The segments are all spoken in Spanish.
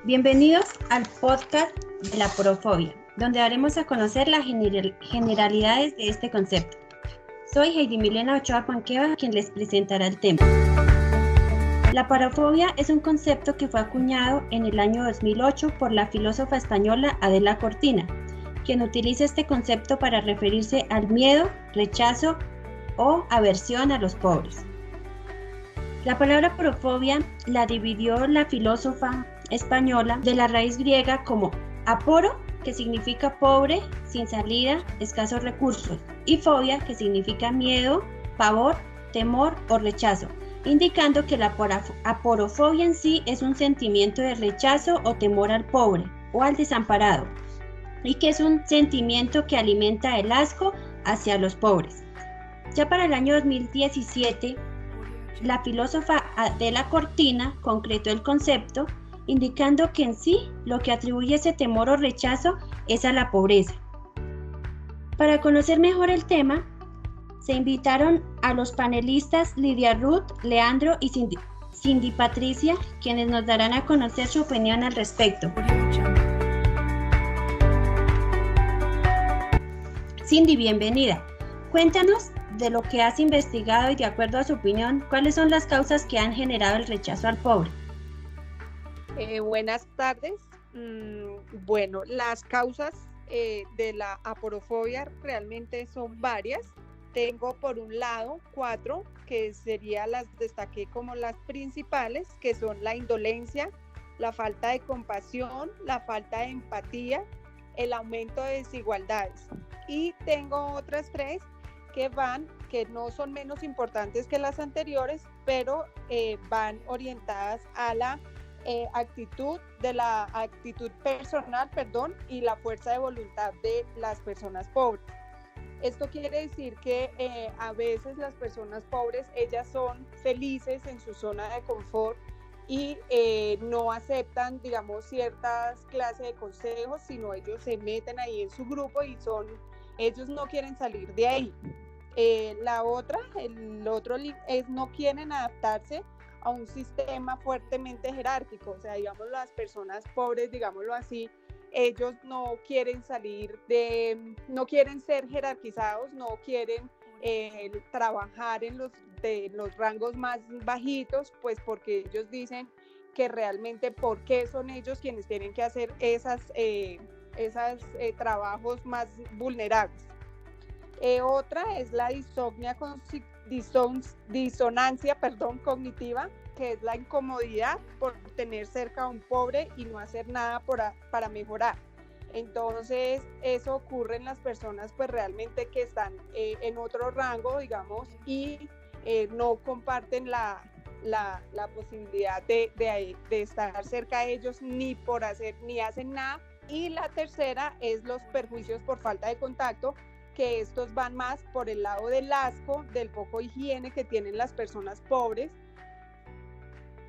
Bienvenidos al podcast de la porofobia, donde daremos a conocer las generalidades de este concepto. Soy Heidi Milena Ochoa Panqueva, quien les presentará el tema. La porofobia es un concepto que fue acuñado en el año 2008 por la filósofa española Adela Cortina, quien utiliza este concepto para referirse al miedo, rechazo o aversión a los pobres. La palabra porofobia la dividió la filósofa española de la raíz griega como aporo, que significa pobre, sin salida, escasos recursos, y fobia, que significa miedo, pavor, temor o rechazo, indicando que la aporofobia en sí es un sentimiento de rechazo o temor al pobre o al desamparado, y que es un sentimiento que alimenta el asco hacia los pobres. Ya para el año 2017, la filósofa Adela Cortina concretó el concepto, indicando que en sí lo que atribuye ese temor o rechazo es a la pobreza. Para conocer mejor el tema, se invitaron a los panelistas Lidia Ruth, Leandro y Cindy Patricia, quienes nos darán a conocer su opinión al respecto. Cindy, bienvenida. Cuéntanos de lo que has investigado y, de acuerdo a su opinión, ¿cuáles son las causas que han generado el rechazo al pobre? Buenas tardes. Bueno, las causas de la aporofobia realmente son varias. Tengo por un lado 4, que las destaqué como las principales, que son la indolencia, la falta de compasión, la falta de empatía, el aumento de desigualdades. Y tengo otras 3 que no son menos importantes que las anteriores, pero van orientadas a la actitud personal, y la fuerza de voluntad de las personas pobres. Esto quiere decir que a veces las personas pobres, ellas son felices en su zona de confort y no aceptan, digamos, ciertas clases de consejos, sino ellos se meten ahí en su grupo y ellos no quieren salir de ahí. El otro es no quieren adaptarse a un sistema fuertemente jerárquico, o sea, digamos, las personas pobres, digámoslo así, ellos no quieren no quieren ser jerarquizados, no quieren trabajar en los rangos más bajitos, pues porque ellos dicen que realmente ¿por qué son ellos quienes tienen que hacer esos trabajos más vulnerables? Otra es la disonancia cognitiva, que es la incomodidad por tener cerca a un pobre y no hacer nada para mejorar. Entonces eso ocurre en las personas pues realmente que están en otro rango, digamos, y no comparten la posibilidad de estar cerca de ellos ni hacen nada. Y la tercera es los perjuicios por falta de contacto, que estos van más por el lado del asco, del poco higiene que tienen las personas pobres,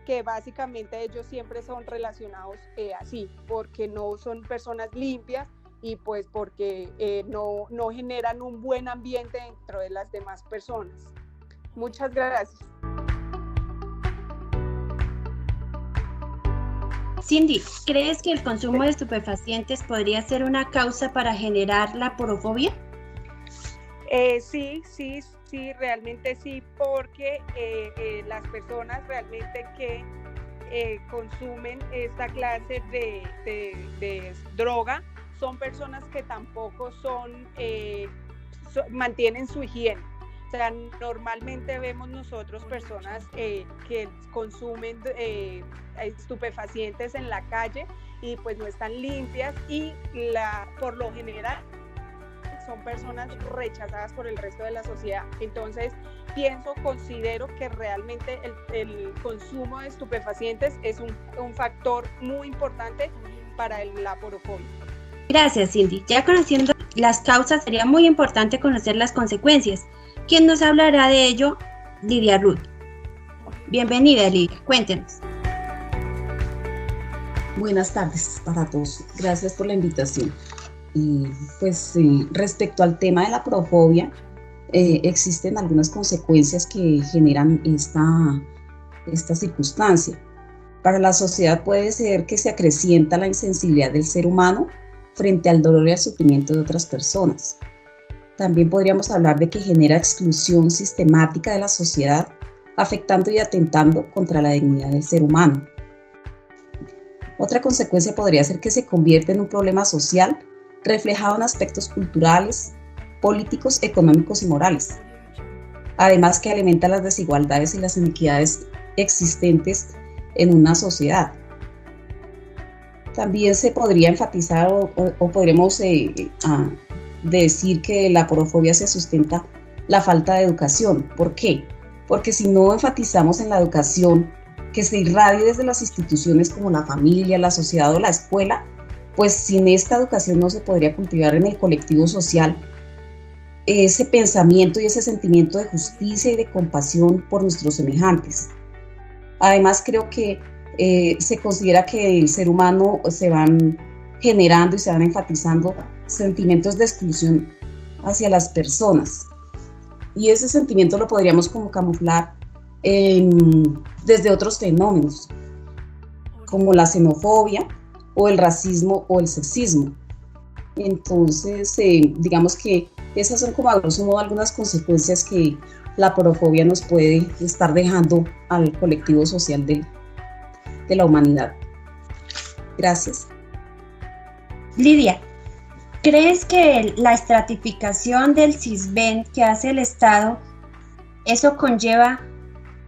que básicamente ellos siempre son relacionados así, porque no son personas limpias y pues porque no generan un buen ambiente dentro de las demás personas. Muchas gracias. Cindy, ¿crees que el consumo de estupefacientes podría ser una causa para generar la aporofobia? Sí, realmente sí, porque las personas realmente que consumen esta clase de droga son personas que tampoco mantienen su higiene. O sea, normalmente vemos nosotros personas que consumen estupefacientes en la calle y pues no están limpias y por lo general son personas rechazadas por el resto de la sociedad. Entonces, considero que realmente el consumo de estupefacientes es un factor muy importante para la aporofobia. Gracias, Cindy. Ya conociendo las causas, sería muy importante conocer las consecuencias. ¿Quién nos hablará de ello? Lidia Ruth. Bienvenida, Lidia. Cuéntenos. Buenas tardes para todos. Gracias por la invitación. Respecto al tema de la aporofobia, existen algunas consecuencias que generan esta circunstancia. Para la sociedad puede ser que se acrecienta la insensibilidad del ser humano frente al dolor y al sufrimiento de otras personas. También podríamos hablar de que genera exclusión sistemática de la sociedad, afectando y atentando contra la dignidad del ser humano. Otra consecuencia podría ser que se convierte en un problema social reflejado en aspectos culturales, políticos, económicos y morales. Además que alimenta las desigualdades y las inequidades existentes en una sociedad. También se podría enfatizar o podremos decir que la aporofobia se sustenta la falta de educación. ¿Por qué? Porque si no enfatizamos en la educación que se irradie desde las instituciones como la familia, la sociedad o la escuela, pues sin esta educación no se podría cultivar en el colectivo social ese pensamiento y ese sentimiento de justicia y de compasión por nuestros semejantes. Además, creo que se considera que el ser humano se van generando y se van enfatizando sentimientos de exclusión hacia las personas. Y ese sentimiento lo podríamos como camuflar desde otros fenómenos, como la xenofobia o el racismo o el sexismo. Entonces, digamos que esas son como a grosso modo algunas consecuencias que la aporofobia nos puede estar dejando al colectivo social de la humanidad. Gracias. Lidia, ¿crees que la estratificación del CISBEN que hace el Estado, eso conlleva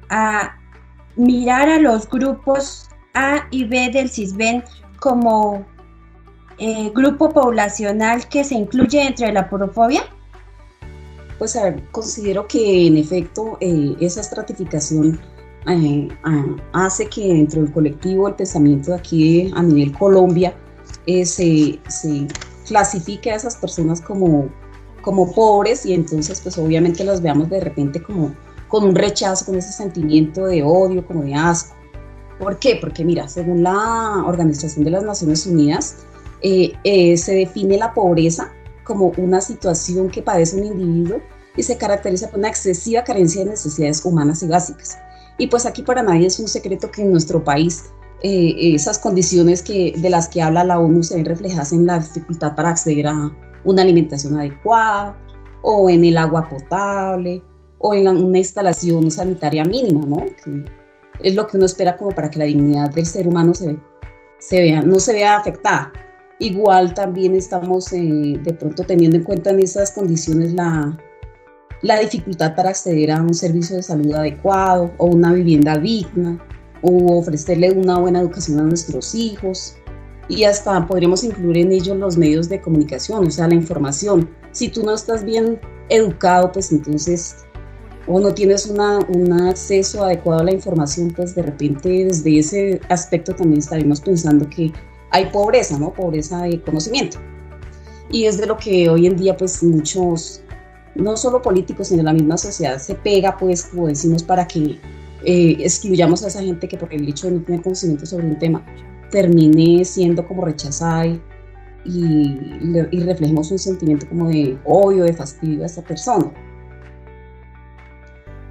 a mirar a los grupos A y B del CISBEN como grupo poblacional que se incluye dentro de la aporofobia? Pues a ver, considero que en efecto esa estratificación hace que dentro del colectivo el pensamiento de aquí a nivel Colombia se clasifique a esas personas como pobres, y entonces pues obviamente las veamos de repente como con un rechazo, con ese sentimiento de odio, como de asco. ¿Por qué? Porque mira, según la Organización de las Naciones Unidas, se define la pobreza como una situación que padece un individuo y se caracteriza por una excesiva carencia de necesidades humanas y básicas. Y pues aquí para nadie es un secreto que en nuestro país esas condiciones de las que habla la ONU se ven reflejadas en la dificultad para acceder a una alimentación adecuada, o en el agua potable, o en una instalación sanitaria mínima, ¿no? Que es lo que uno espera como para que la dignidad del ser humano no se vea afectada. Igual también estamos de pronto teniendo en cuenta en esas condiciones la dificultad para acceder a un servicio de salud adecuado o una vivienda digna, o ofrecerle una buena educación a nuestros hijos, y hasta podríamos incluir en ello los medios de comunicación, o sea, la información. Si tú no estás bien educado, pues entonces, o no tienes un acceso adecuado a la información, pues de repente desde ese aspecto también estaremos pensando que hay pobreza, ¿no? Pobreza de conocimiento. Y es de lo que hoy en día pues muchos, no solo políticos, sino la misma sociedad se pega, pues como decimos, para que excluyamos a esa gente que por el hecho de no tener conocimiento sobre un tema termine siendo como rechazada y reflejemos un sentimiento como de odio, de fastidio a esta persona.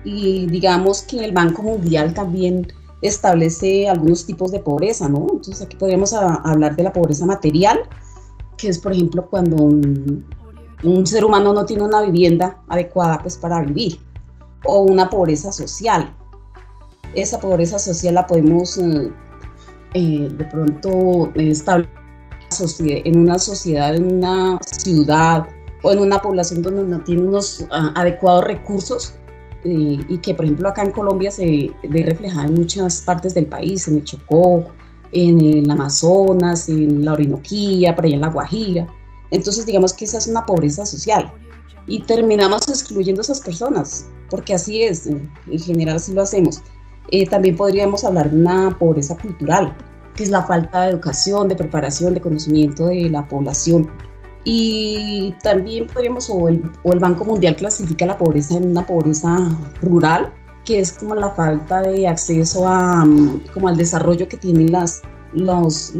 Y digamos que el Banco Mundial también establece algunos tipos de pobreza, ¿no? Entonces aquí podríamos hablar de la pobreza material, que es por ejemplo cuando un ser humano no tiene una vivienda adecuada pues para vivir, o una pobreza social. Esa pobreza social la podemos de pronto establecer en una sociedad, en una ciudad o en una población donde no tiene unos adecuados recursos, y que por ejemplo acá en Colombia se ve reflejada en muchas partes del país, en el Chocó, en el Amazonas, en la Orinoquía, por allá en la Guajira. Entonces digamos que esa es una pobreza social y terminamos excluyendo a esas personas, porque así es, en general así lo hacemos. También podríamos hablar de una pobreza cultural, que es la falta de educación, de preparación, de conocimiento de la población. Y también podríamos, o el Banco Mundial clasifica la pobreza en una pobreza rural, que es como la falta de acceso como al desarrollo que tienen los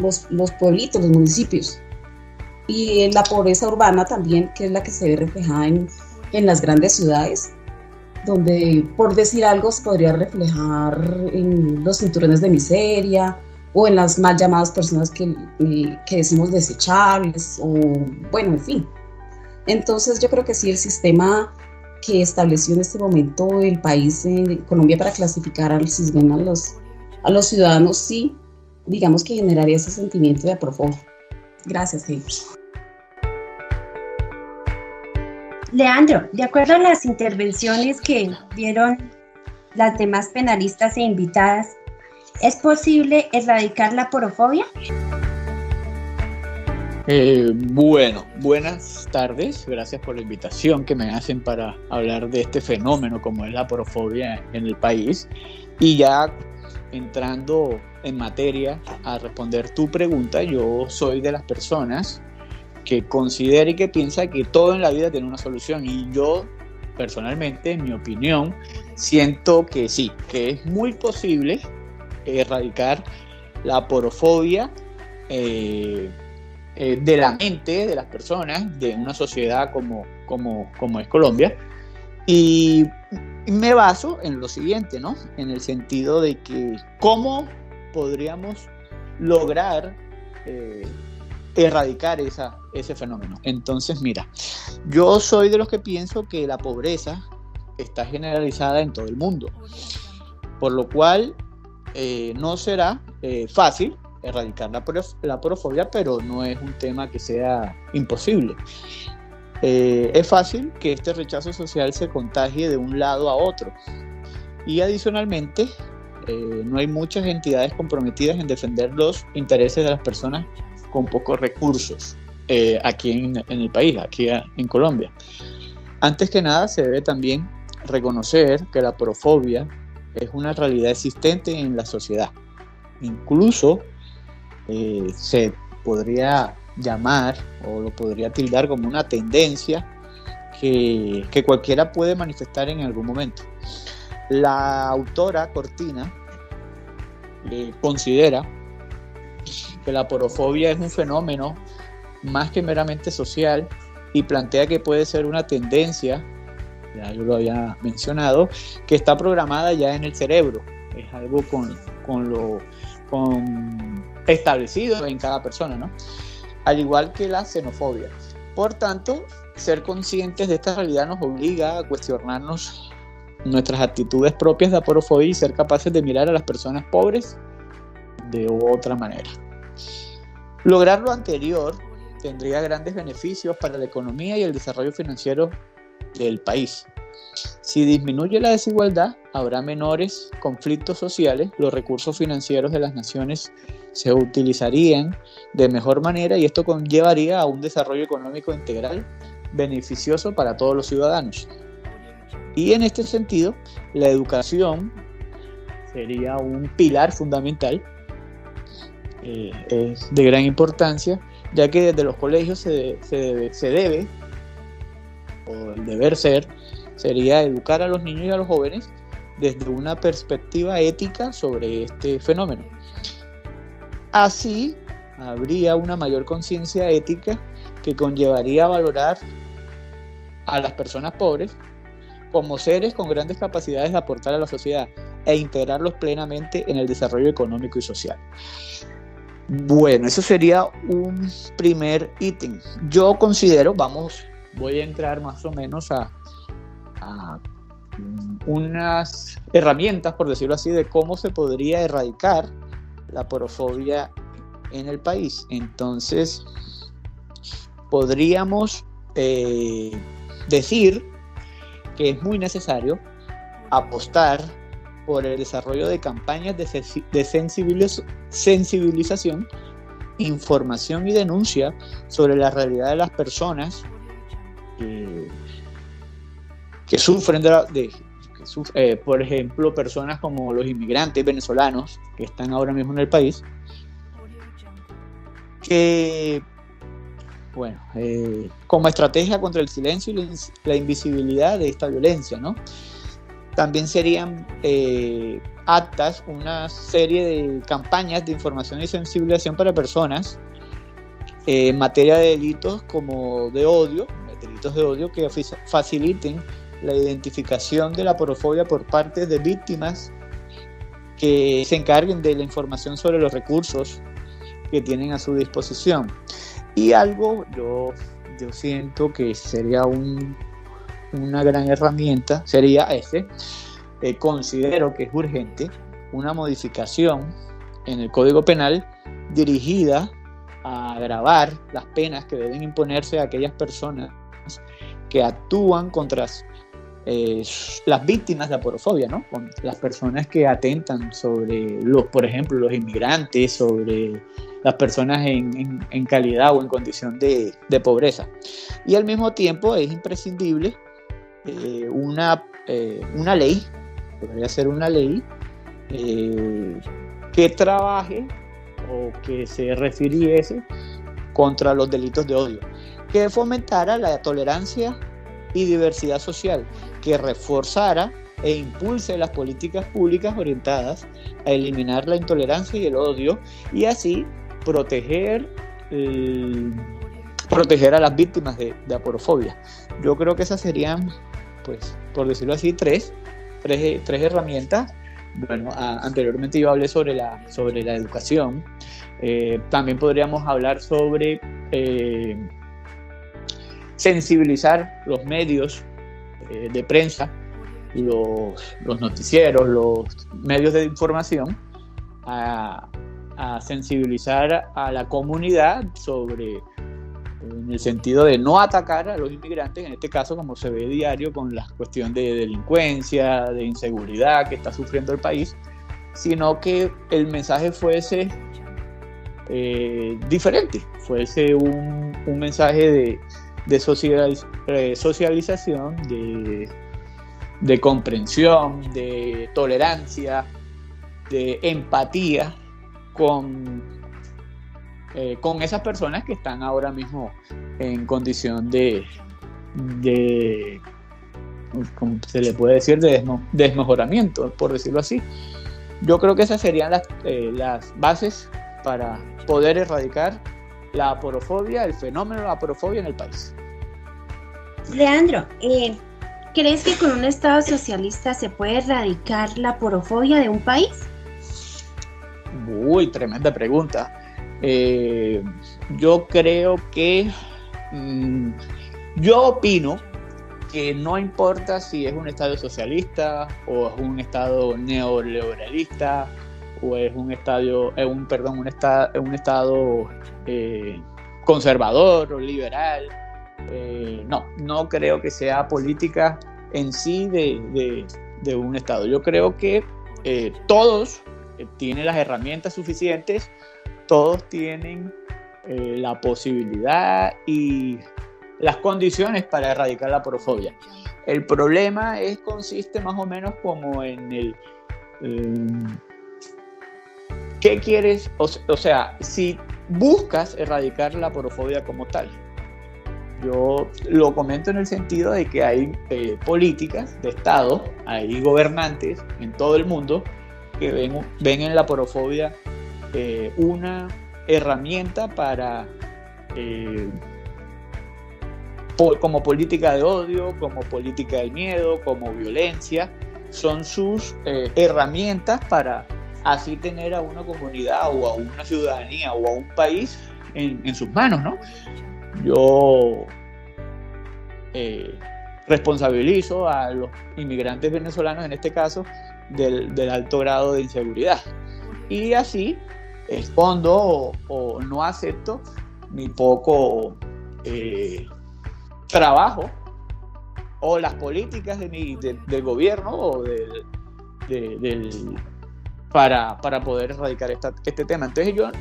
pueblitos, los municipios. Y la pobreza urbana también, que es la que se ve reflejada en las grandes ciudades, donde, por decir algo, se podría reflejar en los cinturones de miseria o en las mal llamadas personas que decimos desechables, o bueno, en fin. Entonces yo creo que sí, el sistema que estableció en este momento el país, Colombia, para clasificar al CISBEN a los ciudadanos, sí, digamos que generaría ese sentimiento de aprofobia. Gracias, Heidi. Leandro, de acuerdo a las intervenciones que dieron las demás penalistas e invitadas, ¿es posible erradicar la porofobia? Bueno, buenas tardes, gracias por la invitación que me hacen para hablar de este fenómeno como es la porofobia en el país. Y ya entrando en materia a responder tu pregunta, yo soy de las personas que considera y que piensa que todo en la vida tiene una solución, y yo personalmente, en mi opinión, siento que sí, que es muy posible erradicar la porofobia de la mente de las personas, de una sociedad como es Colombia. Y me baso en lo siguiente, ¿no? En el sentido de que cómo podríamos lograr erradicar ese fenómeno. Entonces, mira, yo soy de los que pienso que la pobreza está generalizada en todo el mundo, por lo cual no será fácil erradicar la porofobia, pero no es un tema que sea imposible. Es fácil que este rechazo social se contagie de un lado a otro, y adicionalmente no hay muchas entidades comprometidas en defender los intereses de las personas con pocos recursos aquí en el país, aquí en Colombia. Antes que nada, se debe también reconocer que la porofobia es una realidad existente en la sociedad. Incluso se podría llamar o lo podría tildar como una tendencia que cualquiera puede manifestar en algún momento. La autora Cortina considera que la porofobia es un fenómeno más que meramente social, y plantea que puede ser una tendencia, ya yo lo había mencionado, que está programada ya en el cerebro. Es algo establecido en cada persona, ¿no? Al igual que la xenofobia. Por tanto, ser conscientes de esta realidad nos obliga a cuestionarnos nuestras actitudes propias de aporofobia y ser capaces de mirar a las personas pobres de otra manera. Lograr lo anterior tendría grandes beneficios para la economía y el desarrollo financiero del país. Si disminuye la desigualdad, habrá menores conflictos sociales, los recursos financieros de las naciones se utilizarían de mejor manera, y esto conllevaría a un desarrollo económico integral beneficioso para todos los ciudadanos. Y en este sentido, la educación sería un pilar fundamental, es de gran importancia, ya que desde los colegios se debe, o el deber ser, sería educar a los niños y a los jóvenes desde una perspectiva ética sobre este fenómeno. Así, habría una mayor conciencia ética que conllevaría a valorar a las personas pobres como seres con grandes capacidades de aportar a la sociedad e integrarlos plenamente en el desarrollo económico y social. Bueno, eso sería un primer ítem. Yo considero, voy a entrar más o menos a unas herramientas, por decirlo así, de cómo se podría erradicar la porofobia en el país. Entonces, podríamos decir que es muy necesario apostar por el desarrollo de campañas de sensibilización, información y denuncia sobre la realidad de las personas que sufren por ejemplo, personas como los inmigrantes venezolanos que están ahora mismo en el país, que, como estrategia contra el silencio y la invisibilidad de esta violencia, ¿no? También serían aptas una serie de campañas de información y sensibilización para personas en materia de delitos como delitos de odio que faciliten la identificación de la porofobia por parte de víctimas que se encarguen de la información sobre los recursos que tienen a su disposición. Y algo yo siento que sería una gran herramienta, sería considero que es urgente una modificación en el Código Penal dirigida a agravar las penas que deben imponerse a aquellas personas que actúan contra las víctimas de la porofobia, ¿no? Con las personas que atentan sobre por ejemplo, los inmigrantes, sobre las personas en calidad o en condición de pobreza. Y al mismo tiempo es imprescindible una ley, podría ser una ley que trabaje o que se refiriese contra los delitos de odio, que fomentara la tolerancia y diversidad social, que reforzara e impulse las políticas públicas orientadas a eliminar la intolerancia y el odio y así proteger a las víctimas de aporofobia. Yo creo que esas serían, pues, por decirlo así, tres herramientas. Bueno, anteriormente yo hablé sobre la educación. También podríamos hablar sobre sensibilizar los medios de prensa, los noticieros, los medios de información, a sensibilizar a la comunidad en el sentido de no atacar a los inmigrantes, en este caso como se ve diario con la cuestión de delincuencia, de inseguridad que está sufriendo el país, sino que el mensaje fuese diferente, fuese un mensaje de socialización, de comprensión, de tolerancia, de empatía con esas personas que están ahora mismo en condición de ¿cómo se le puede decir? De desmejoramiento, por decirlo así. Yo creo que esas serían las bases para poder erradicar la aporofobia, el fenómeno de la aporofobia en el país. Leandro, ¿crees que con un Estado socialista se puede erradicar la aporofobia de un país? Uy, tremenda pregunta. Yo creo que yo opino que no importa si es un Estado socialista o es un Estado neoliberalista o es un Estado conservador o liberal. No creo que sea política en sí de un Estado. Yo creo que todos tienen las herramientas suficientes, todos tienen la posibilidad y las condiciones para erradicar la aporofobia. El problema consiste más o menos como en el ¿qué quieres? O sea, si buscas erradicar la aporofobia como tal. Yo lo comento en el sentido de que hay políticas de Estado, hay gobernantes en todo el mundo que ven en la aporofobia una herramienta para como política de odio, como política del miedo, como violencia. Son sus herramientas para así tener a una comunidad o a una ciudadanía o a un país en sus manos, ¿no? Yo responsabilizo a los inmigrantes venezolanos, en este caso, del alto grado de inseguridad. Y así escondo o no acepto mi poco trabajo o las políticas del gobierno o para poder erradicar este tema. Entonces yo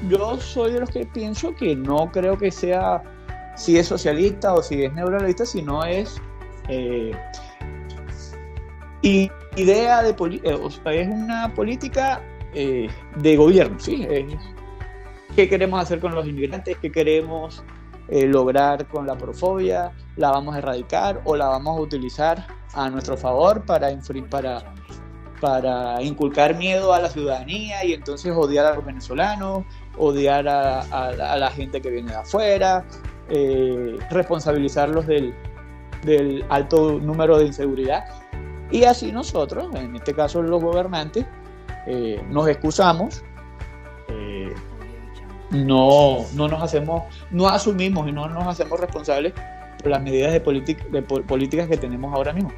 soy de los que pienso que no creo que sea si es socialista o si es neoliberalista, sino es idea es una política de gobierno, ¿sí? ¿Qué queremos hacer con los inmigrantes? ¿Qué queremos lograr con la aporofobia? ¿La vamos a erradicar o la vamos a utilizar a nuestro favor para inculcar miedo a la ciudadanía y entonces odiar a los venezolanos, odiar a la gente que viene de afuera, responsabilizarlos del alto número de inseguridad. Y así nosotros, en este caso los gobernantes, nos excusamos, no asumimos y no nos hacemos responsables por las medidas de políticas que tenemos ahora mismo.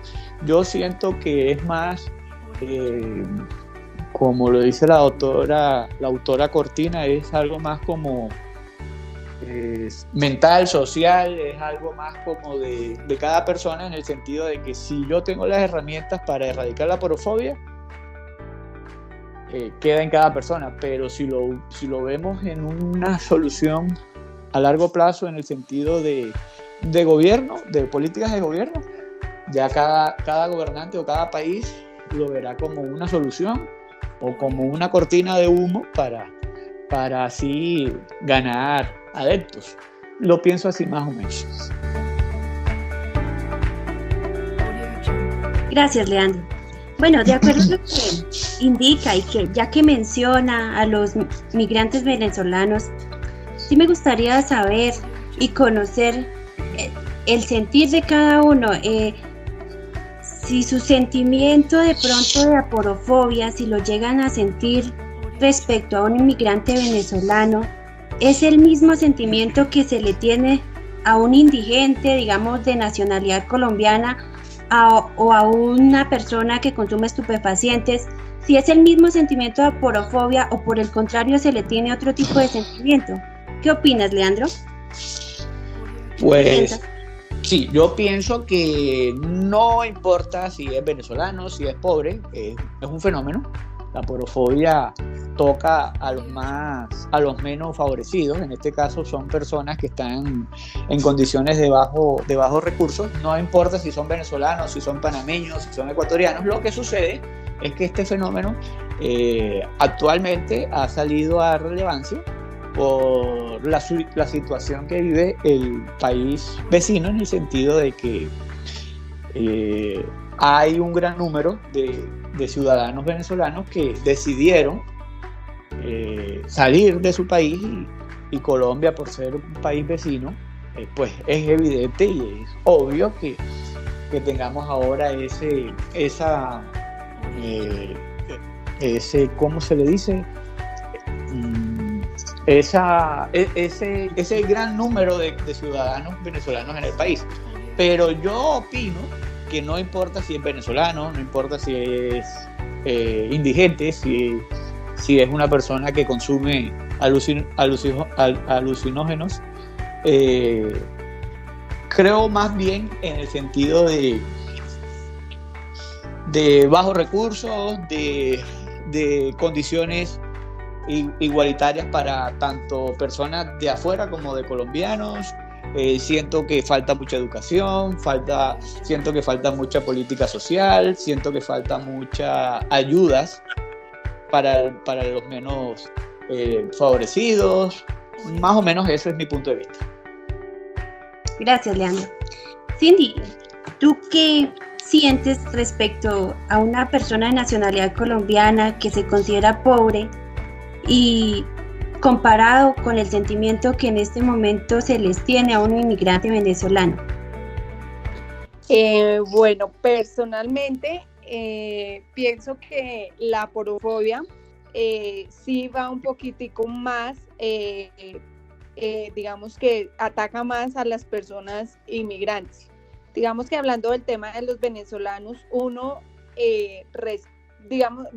Yo siento que es más, como lo dice la autora Cortina, es algo más como mental, social, es algo más como de cada persona, en el sentido de que si yo tengo las herramientas para erradicar la porofobia, queda en cada persona, pero si lo vemos en una solución a largo plazo, en el sentido de gobierno, de políticas de gobierno, ya cada gobernante o cada país lo verá como una solución o como una cortina de humo para así ganar adeptos. Lo pienso así más o menos. Gracias, Leandro. Bueno, de acuerdo a lo que indica y que ya que menciona a los migrantes venezolanos, sí me gustaría saber y conocer el sentir de cada uno, si su sentimiento de pronto de aporofobia, si lo llegan a sentir respecto a un inmigrante venezolano, es el mismo sentimiento que se le tiene a un indigente, digamos, de nacionalidad colombiana, o a una persona que consume estupefacientes, si es el mismo sentimiento de aporofobia o por el contrario se le tiene otro tipo de sentimiento. ¿Qué opinas, Leandro? Pues sí, yo pienso que no importa si es venezolano, si es pobre, es un fenómeno. La aporofobia toca a los menos favorecidos. En este caso son personas que están en condiciones de bajos recursos. No importa si son venezolanos, si son panameños, si son ecuatorianos. Lo que sucede es que este fenómeno actualmente ha salido a relevancia por la situación que vive el país vecino, en el sentido de que hay un gran número de ciudadanos venezolanos que decidieron salir de su país, y Colombia, por ser un país vecino, pues es evidente y es obvio que tengamos ahora ese ¿cómo se le dice? Ese gran número de ciudadanos venezolanos en el país. Pero yo opino que no importa si es venezolano, no importa si es indigente, si es una persona que consume alucinógenos. Creo más bien en el sentido de bajos recursos, de condiciones igualitarias para tanto personas de afuera como de colombianos. Siento que falta mucha educación, siento que falta mucha política social, siento que falta muchas ayudas para los menos favorecidos. Más o menos eso es mi punto de vista. Gracias, Leandro. Cindy, ¿tú qué sientes respecto a una persona de nacionalidad colombiana que se considera pobre y comparado con el sentimiento que en este momento se les tiene a un inmigrante venezolano? Bueno, personalmente pienso que la aporofobia sí va un poquitico más, digamos que ataca más a las personas inmigrantes. Digamos que hablando del tema de los venezolanos, uno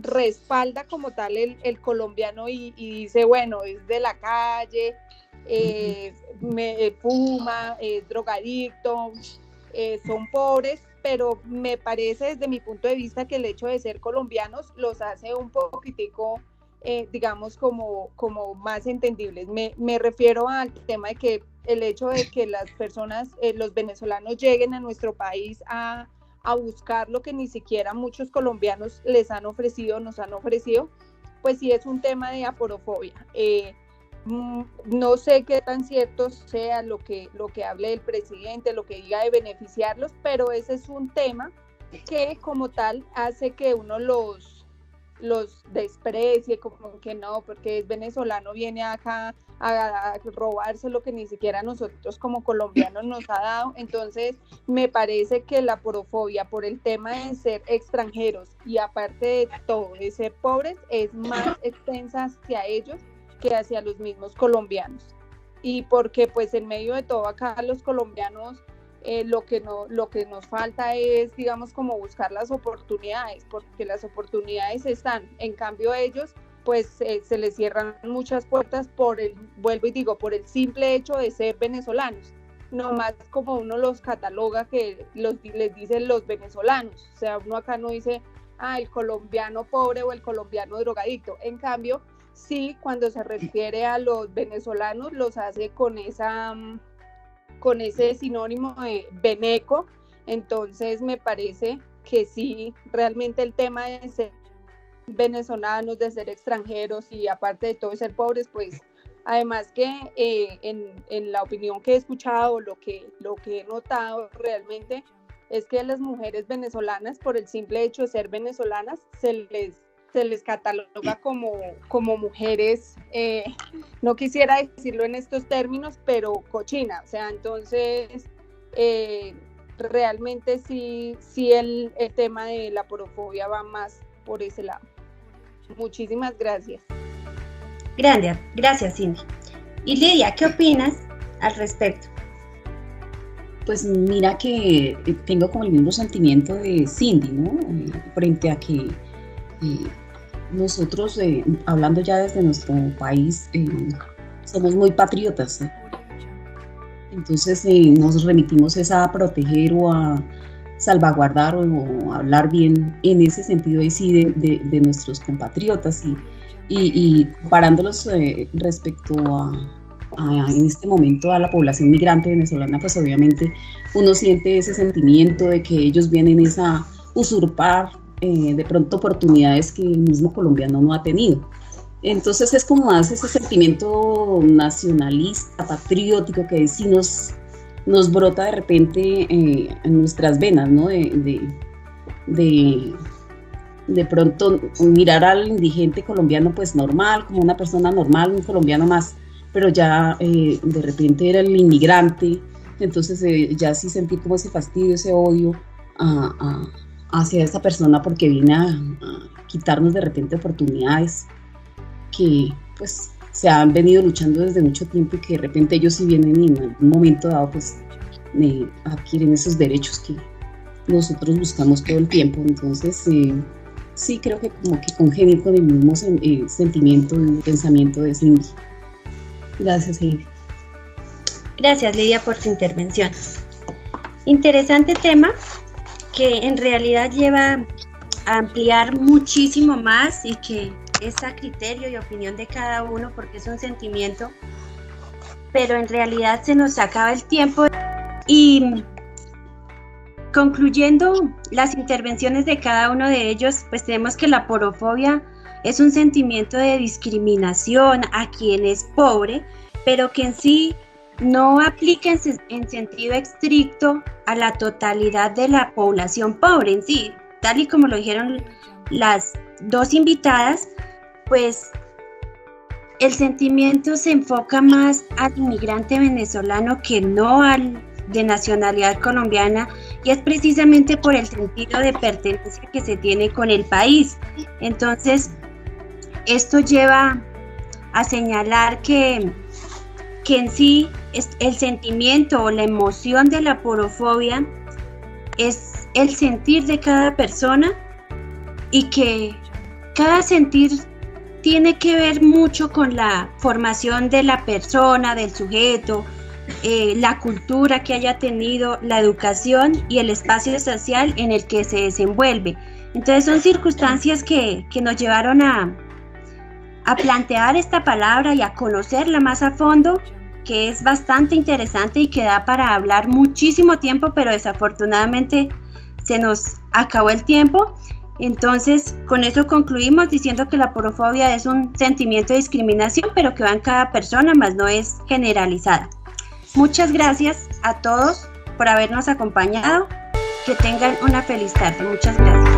respalda como tal el colombiano y dice, bueno, es de la calle, fuma, es drogadicto, son pobres, pero me parece desde mi punto de vista que el hecho de ser colombianos los hace un poquitico, digamos, como más entendibles. Me refiero al tema de que el hecho de que las personas, los venezolanos lleguen a nuestro país a buscar lo que ni siquiera muchos colombianos nos han ofrecido, pues sí es un tema de aporofobia. No sé qué tan cierto sea lo que hable el presidente, lo que diga de beneficiarlos, pero ese es un tema que como tal hace que uno los desprecie, como que no, porque es venezolano, viene acá a robarse lo que ni siquiera nosotros como colombianos nos ha dado. Entonces me parece que la porofobia por el tema de ser extranjeros y aparte de todo, de ser pobres, es más extensa hacia ellos que hacia los mismos colombianos. Y porque pues en medio de todo acá los colombianos lo que nos falta es, digamos, como buscar las oportunidades, porque las oportunidades están, en cambio ellos pues se les cierran muchas puertas por el simple hecho de ser venezolanos, nomás como uno los cataloga que les dicen los venezolanos, o sea, uno acá no dice el colombiano pobre o el colombiano drogadicto, en cambio sí, cuando se refiere a los venezolanos los hace con ese sinónimo de veneco. Entonces me parece que sí, realmente el tema de ser venezolanos, de ser extranjeros y aparte de todo ser pobres, pues además que en la opinión que he escuchado, lo que he notado realmente es que a las mujeres venezolanas, por el simple hecho de ser venezolanas, se les cataloga como mujeres, no quisiera decirlo en estos términos, pero cochina, o sea, entonces realmente sí el tema de la porofobia va más por ese lado. Muchísimas gracias. Gracias, Cindy. Y Lidia, ¿qué opinas al respecto? Pues mira que tengo como el mismo sentimiento de Cindy, ¿no? Frente a que nosotros, hablando ya desde nuestro país, somos muy patriotas, ¿eh? Entonces nos remitimos a proteger o a salvaguardar o a hablar bien en ese sentido ahí sí de nuestros compatriotas y comparándolos respecto en este momento a la población migrante venezolana, pues obviamente uno siente ese sentimiento de que ellos vienen a usurpar de pronto oportunidades que el mismo colombiano no ha tenido. Entonces es como más ese sentimiento nacionalista, patriótico, que sí nos brota de repente en nuestras venas, ¿no? De pronto mirar al indigente colombiano pues normal, como una persona normal, un colombiano más, pero ya de repente era el inmigrante, entonces ya sí sentí como ese fastidio, ese odio hacia esa persona porque viene a quitarnos de repente oportunidades que pues se han venido luchando desde mucho tiempo y que de repente ellos sí vienen y en algún momento dado pues adquieren esos derechos que nosotros buscamos todo el tiempo. Entonces sí creo que como que congenio con el mismo sentimiento y pensamiento de Cindy. Gracias, Cindy. Gracias, Lidia, por tu intervención. Interesante tema que en realidad lleva a ampliar muchísimo más y que es a criterio y opinión de cada uno porque es un sentimiento, pero en realidad se nos acaba el tiempo. Y concluyendo las intervenciones de cada uno de ellos, pues tenemos que la porofobia es un sentimiento de discriminación a quien es pobre, pero que en sí no aplica en sentido estricto a la totalidad de la población pobre en sí, tal y como lo dijeron las dos invitadas, pues el sentimiento se enfoca más al inmigrante venezolano que no al de nacionalidad colombiana, y es precisamente por el sentido de pertenencia que se tiene con el país. Entonces, esto lleva a señalar que en sí el sentimiento o la emoción de la porofobia es el sentir de cada persona y que cada sentir tiene que ver mucho con la formación de la persona, del sujeto, la cultura que haya tenido, la educación y el espacio social en el que se desenvuelve. Entonces son circunstancias que nos llevaron a plantear esta palabra y a conocerla más a fondo, que es bastante interesante y que da para hablar muchísimo tiempo, pero desafortunadamente se nos acabó el tiempo. Entonces, con eso concluimos diciendo que la porofobia es un sentimiento de discriminación, pero que va en cada persona, más no es generalizada. Muchas gracias a todos por habernos acompañado. Que tengan una feliz tarde. Muchas gracias.